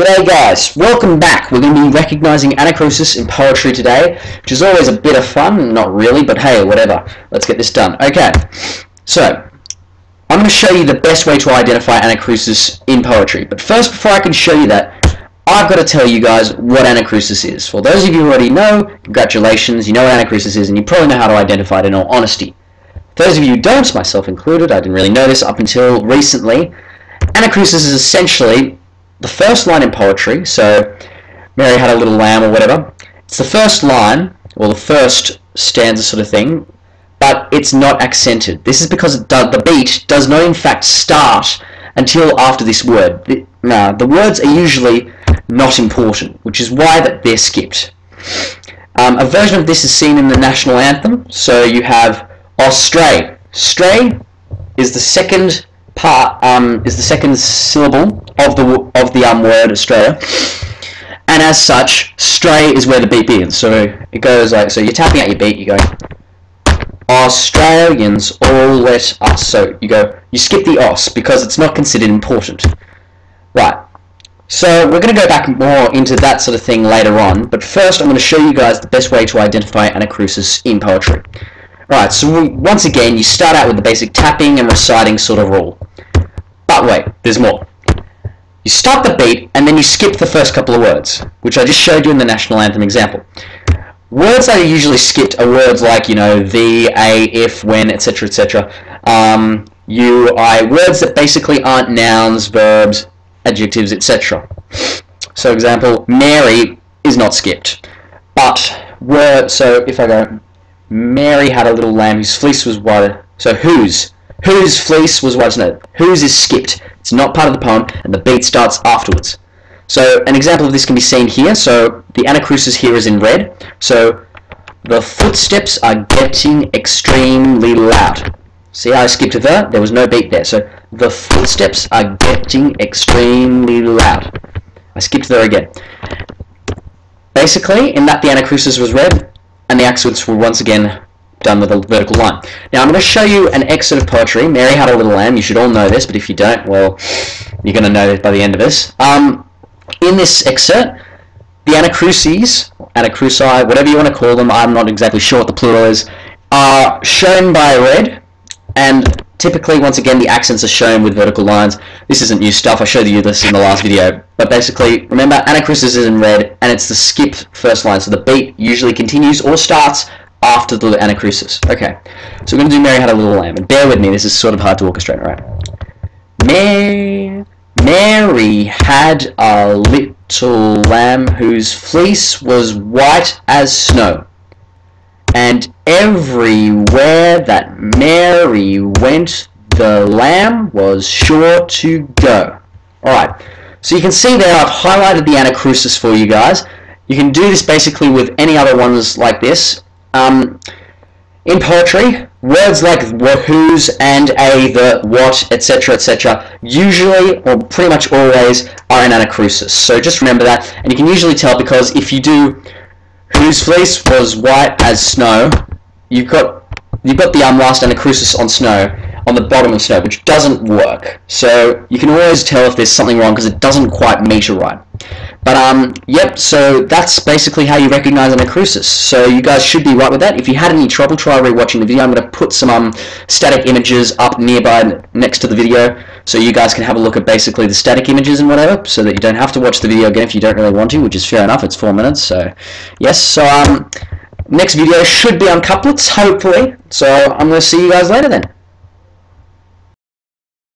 G'day guys, welcome back. We're going to be recognising Anacrusis in poetry today, which is always a bit of fun, not really, but hey, whatever. Let's get this done. Okay, so I'm going to show you the best way to identify Anacrusis in poetry. But first, before I can show you that, I've got to tell you guys what Anacrusis is. For those of you who already know, congratulations, you know what Anacrusis is, and you probably know how to identify it in all honesty. For those of you who don't, myself included, I didn't really know this up until recently, Anacrusis is essentially the first line in poetry, so Mary had a little lamb or whatever. It's the first line, or the first stanza sort of thing, but it's not accented. This is because the beat does not in fact start until after this word. The words are usually not important, which is why they're skipped. A version of this is seen in the national anthem, so you have "Stray." Stray is the second part, is the second syllable of the word Australia, and as such, stray is where the beat begins. So it goes like, so you're tapping out your beat, you go, Australians all let us. So you skip the os because it's not considered important. Right. So we're going to go back more into that sort of thing later on, but first I'm going to show you guys the best way to identify Anacrusis in poetry. Right, so once again, you start out with the basic tapping and reciting sort of rule. But wait, there's more. You start the beat, and then you skip the first couple of words, which I just showed you in the national anthem example. Words that are usually skipped are words like, you know, the, a, if, when, etc., etc. You, I, words that basically aren't nouns, verbs, adjectives, etc. So, example, Mary is not skipped. But, so if I go, Mary had a little lamb whose fleece was white. So whose fleece was white as snow. Whose is skipped. It's not part of the poem, and the beat starts afterwards. So an example of this can be seen here. So the Anacrusis here is in red. So the footsteps are getting extremely loud. See how I skipped there? There was no beat there. So the footsteps are getting extremely loud. I skipped there again. Basically, in that the Anacrusis was red, and the accents were once again done with a vertical line. Now I'm going to show you an excerpt of poetry. Mary had a little lamb. You should all know this, but if you don't, well, you're going to know it by the end of this. In this excerpt, the Anacrusis, Anacrusi, whatever you want to call them, I'm not exactly sure what the plural is, are shown by red, and typically, once again, the accents are shown with vertical lines. This isn't new stuff. I showed you this in the last video. But basically, remember, Anacrusis is in red, and it's the skipped first line. So the beat usually continues or starts after the Anacrusis. Okay, so we're going to do Mary Had a Little Lamb. And bear with me, this is sort of hard to orchestrate, alright? Mary had a little lamb whose fleece was white as snow. And everywhere that Mary went, the lamb was sure to go. Alright, so you can see there I've highlighted the Anacrusis for you guys. You can do this basically with any other ones like this. In poetry, words like whose and a, the, what, etc., etc., usually, or pretty much always, are in Anacrusis. So just remember that, and you can usually tell because if you do whose fleece was white as snow, you've got the last Anacrusis on snow, on the bottom of snow, which doesn't work. So you can always tell if there's something wrong because it doesn't quite meter right. But yep, so that's basically how you recognize Anacrusis. So you guys should be right with that. If you had any trouble, try rewatching the video. I'm going to put some static images up nearby next to the video so you guys can have a look at basically the static images and whatever, so that you don't have to watch the video again if you don't really want to, which is fair enough. It's 4 minutes, so yes. So next video should be on couplets, hopefully. So I'm going to see you guys later then.